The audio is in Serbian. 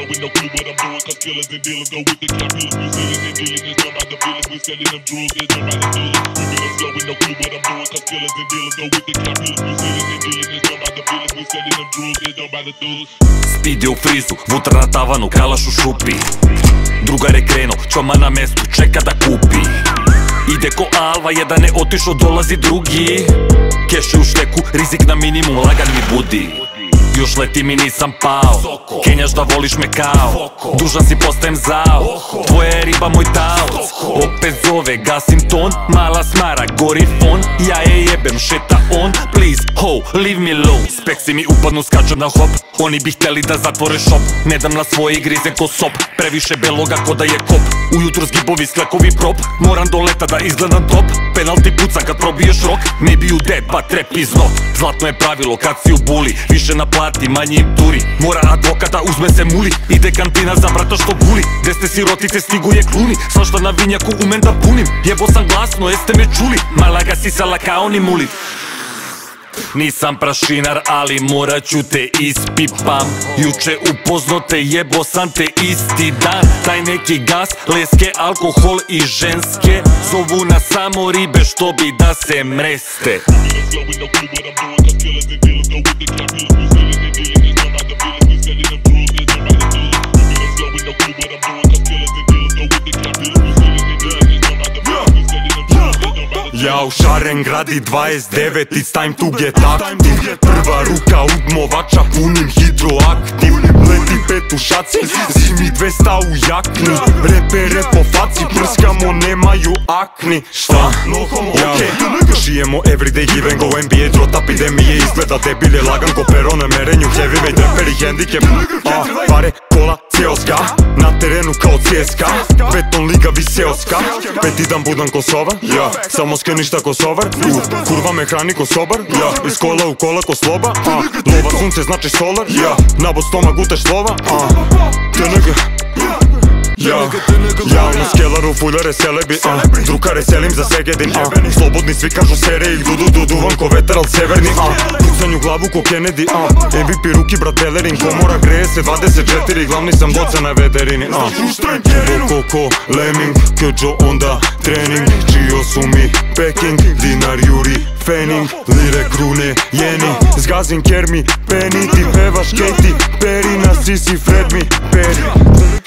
with no clue what I'm doing, cause killers and dealers go with the calculus. We selling and dealing, it's done by the villains. We selling them drugs, it's done by the dealers. We feel slow with no clue what I'm doing, cause killers and dealers go with the calculus. We selling and dealing, it's done by the villains. We selling them drugs, it's done by the dealers. Speed je u frizu, vutra na tavanu, kalaš u šupi. Drugar je krenuo, čoma na mestu, čeka da kupi. Ide ko Alva, jedan je otišao, dolazi drugi. Keš je u šteku, rizik na minimum, lagan mi budi. Još letim i nisam pao, kenjaš da voliš me kao, dužan si postajem zao, tvoja je riba moj taoc. Opet zove, gasim ton, mala smara, gori fon, ja je jebem, šeta on, please, ho, leave me alone. Speksi mi upadnu, skačem na hop, oni bi hteli da zatvore šop, ne dam na svoje grize ko sop, previše beloga ko da je kop. Ujutro zgibovi sklekovi prop, moram do leta da izgledam top, penalti puca kad probiješ rok, maybe you dead but rap is not. Zlatno je pravilo kad si u buli, više na plati, manje im turi. Mora advokat da uzme se muli, ide kantina za brata što guli. Gde ste sirotice stigu je kluni, svašta na vinjaku umem da punim. Jebo sam glasno, jeste me čuli, malaga sisala kao ni muli. Nisam prašinar, ali morat ću te ispipam. Juče upoznao te, jebo sam te isti dan. Taj neki gas, leske, alkohol i ženske zovu nas samo ribe što bi da se mreste. Ja u Šarengradi 29, it's time to get active. Prva ruka udmovača punim hidroaktiv. Leti pet u šaci, zimi 200 u jakni. Repere po faci, prskamo, nemaju akni. Šta? Ja, šijemo everyday give and go. NBA drot epidemije, izgleda debile. Lagan ko pero na merenju, heavyweight raperi hendikep. Pare, kola, cioska, na terenu kao CSKA. Beton liga viseoska, peti dan budan ko sovar. Ja, samo ništa ko sovar, kurva me hrani ko sobar, ja, iz kola u kola ko sloba, lova sunce znači solar, ja, nabo stomak guteš slova, te nege, ja, na skelaru fuljare celebi, drukare selim za Segedin, slobodni svi kažu sere ih dudu, duvan ko veteral severni, pucanju glavu ko Kennedy, MVP ruki brat Bellerin, komora greje se 24, glavni sam boca na veterini, Koko, Lemming, Kjođo onda trening, čio su mi Peking, dinar juri, Fening, lire krune, jeni, zgazim Kermi, Penny, ti pevaš Katy Perry, na sisi Fred mi, Perry.